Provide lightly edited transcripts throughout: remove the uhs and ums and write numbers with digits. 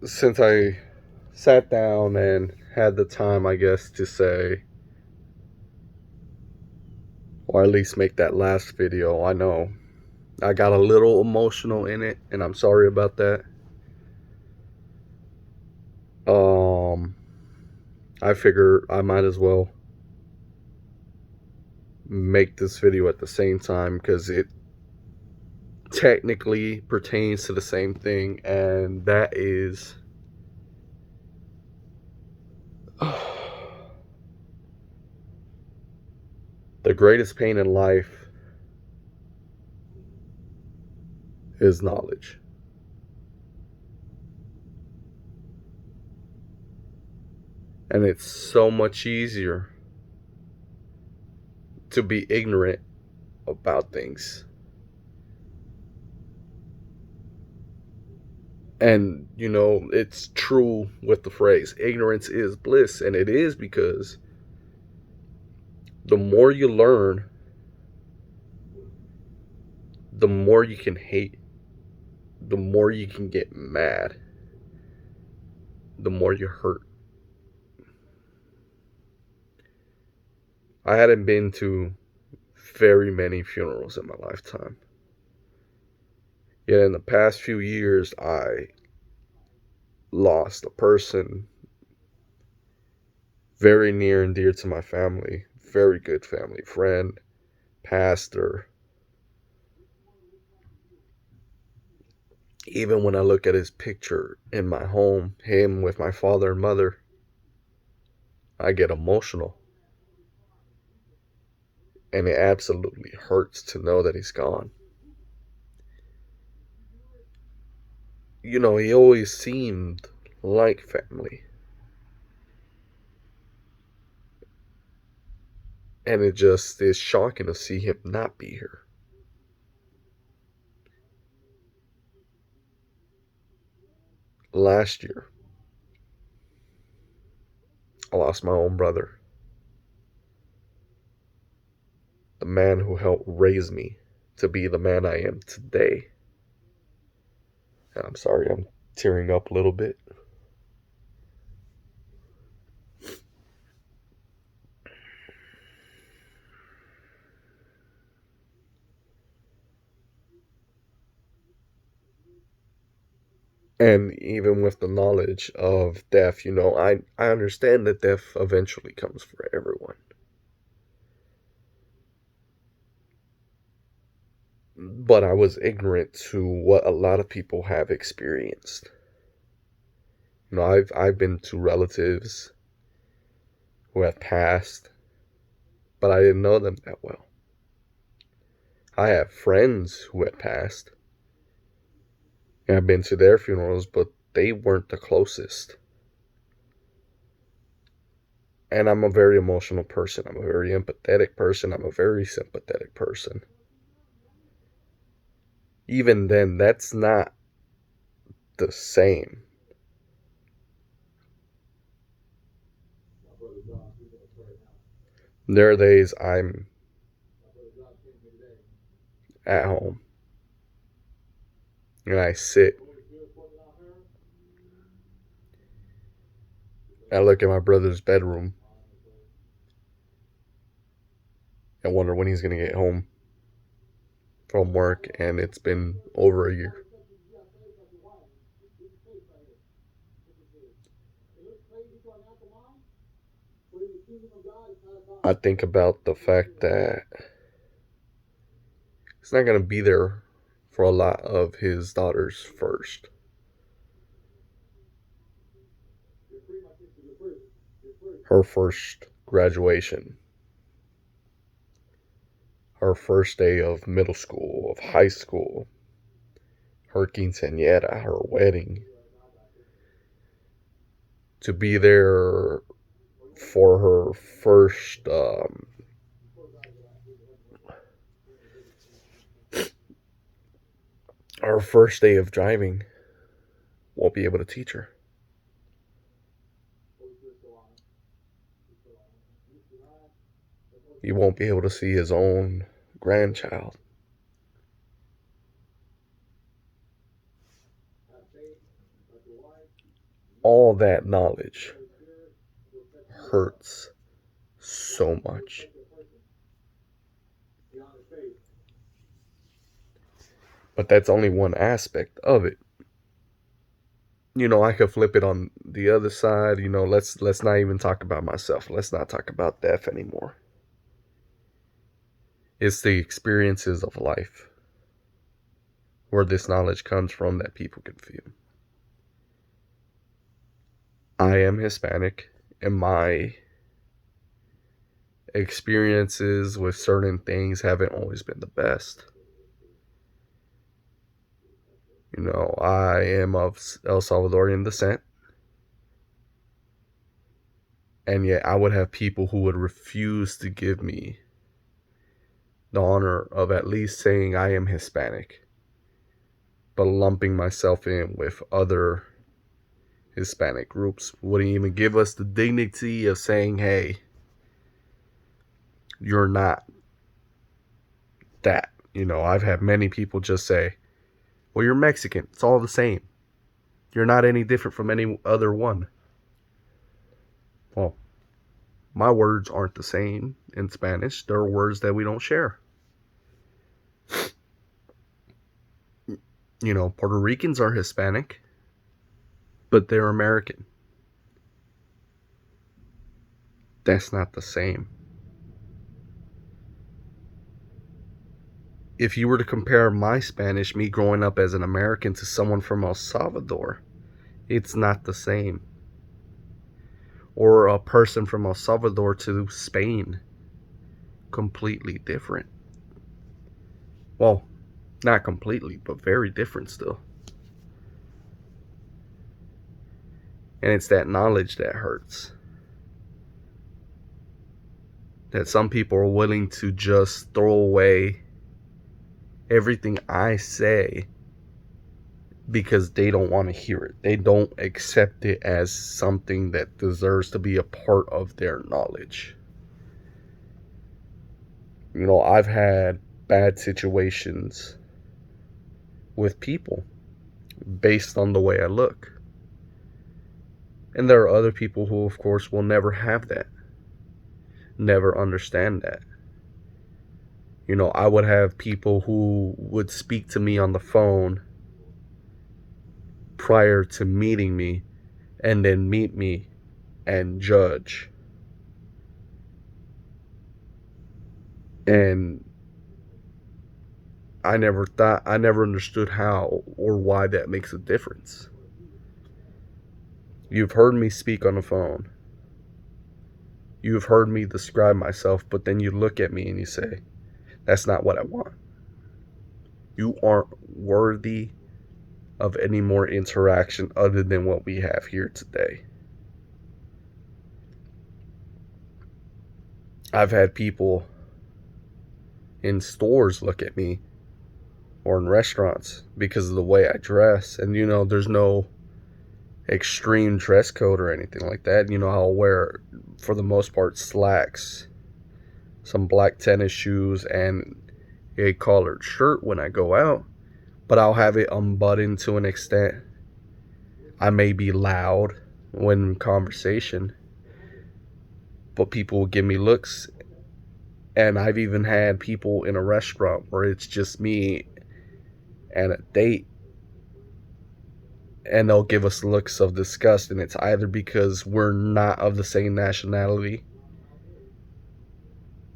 since I sat down and had the time, I guess, to say, or at least make that last video, I know I got a little emotional in it, and I'm sorry about that. Um, I figure I might as well make this video at the same time because it technically pertains to the same thing, and that is the greatest pain in life is knowledge. And it's so much easier to be ignorant about things. And, you know, it's true with the phrase, ignorance is bliss. And it is because the more you learn, the more you can hate, the more you can get mad, the more you hurt. I hadn't been to very many funerals in my lifetime. Yet in the past few years, I lost a person very near and dear to my family, very good family friend, pastor. Even when I look at his picture in my home, him with my father and mother, I get emotional. And it absolutely hurts to know that he's gone. You know, he always seemed like family. And it just is shocking to see him not be here. Last year, I lost my own brother. The man who helped raise me to be the man I am today. And I'm sorry, I'm tearing up a little bit. And even with the knowledge of death, you know, I understand that death eventually comes for everyone. But I was ignorant to what a lot of people have experienced. You know, I've been to relatives who have passed, but I didn't know them that well. I have friends who have passed, and I've been to their funerals, but they weren't the closest. And I'm a very emotional person. I'm a very empathetic person. I'm a very sympathetic person. Even then, that's not the same. There are days I'm at home and I sit. I look at my brother's bedroom and wonder when he's going to get home from work, and it's been over a year. I think about the fact that he's not going to be there for a lot of his daughter's first. Her first graduation, her first day of middle school, of high school, her quinceañera, her wedding, to be there for her first day of driving, won't be able to teach her. He won't be able to see his own grandchild. all that knowledge hurts so much. But that's only one aspect of it. I could flip it on the other side. Let's not even talk about myself. Let's not talk about death anymore. It's the experiences of life where this knowledge comes from that people can feel. I am Hispanic, and my experiences with certain things haven't always been the best. I am of El Salvadorian descent, and yet I would have people who would refuse to give me the honor of at least saying I am Hispanic, but lumping myself in with other Hispanic groups. Wouldn't even give us the dignity of saying, hey, you're not that. I've had many people just say, well, you're Mexican. It's all the same. You're not any different from any other one. Well, my words aren't the same in Spanish. There are words that we don't share. Puerto Ricans are Hispanic, but they're American. That's not the same. If you were to compare my Spanish, me growing up as an American, to someone from El Salvador, it's not the same. Or a person from El Salvador to Spain, completely different. Well, not completely, but very different still. And it's that knowledge that hurts. That some people are willing to just throw away everything I say because they don't want to hear it. They don't accept it as something that deserves to be a part of their knowledge. I've had bad situations with people based on the way I look. And there are other people who, of course, will never have that, never understand that. I would have people who would speak to me on the phone prior to meeting me and then meet me and judge. And I never understood how or why that makes a difference. You've heard me speak on the phone. You've heard me describe myself, but then you look at me and you say, that's not what I want. You aren't worthy of any more interaction other than what we have here today. I've had people in stores look at me, or in restaurants, because of the way I dress. And there's no extreme dress code or anything like that. I'll wear, for the most part, slacks, some black tennis shoes, and a collared shirt when I go out, but I'll have it unbuttoned to an extent. I may be loud when in conversation, but people will give me looks. And I've even had people in a restaurant where it's just me and a date, and they'll give us looks of disgust, and it's either because we're not of the same nationality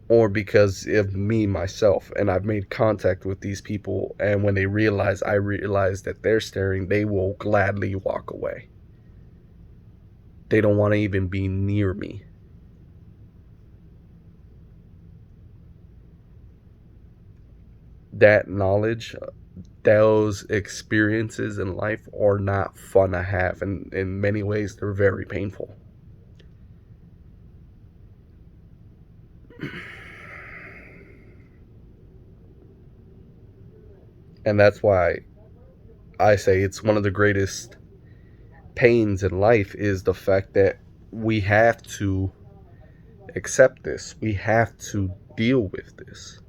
or because of me myself. And I've made contact with these people, and when I realize that they're staring, they will gladly walk away. They don't want to even be near me. That knowledge, those experiences in life are not fun to have, and in many ways they're very painful. And that's why I say it's one of the greatest pains in life, is the fact that we have to accept this. We have to deal with this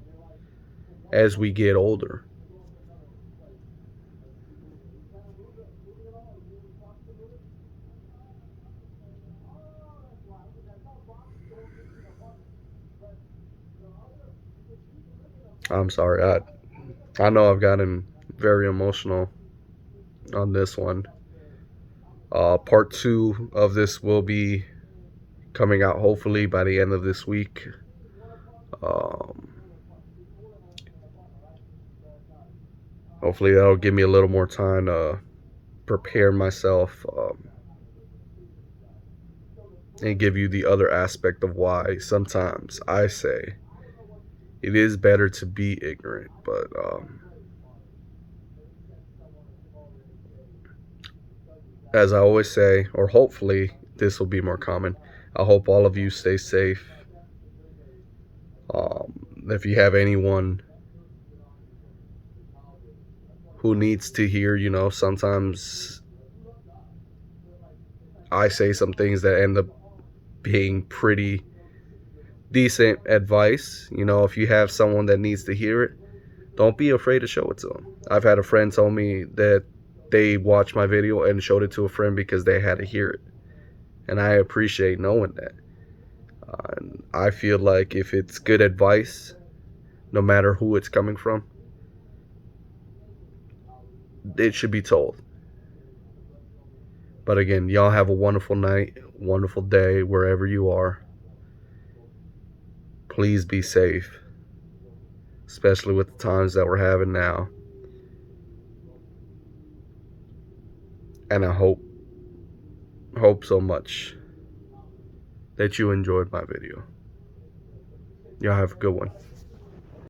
as we get older. I'm sorry. I know I've gotten very emotional on this one. Part two of this will be coming out hopefully by the end of this week. Um, Hopefully that'll give me a little more time to prepare myself, and give you the other aspect of why sometimes I say it is better to be ignorant. But as I always say, or hopefully this will be more common, I hope all of you stay safe. If you have anyone who needs to hear, sometimes I say some things that end up being pretty decent advice. If you have someone that needs to hear it, don't be afraid to show it to them. I've had a friend tell me that they watched my video and showed it to a friend because they had to hear it. And I appreciate knowing that. And I feel like if it's good advice, no matter who it's coming from, it should be told. But again, y'all have a wonderful night, wonderful day, wherever you are. Please be safe, especially with the times that we're having now. And I hope so much that you enjoyed my video. Y'all have a good one.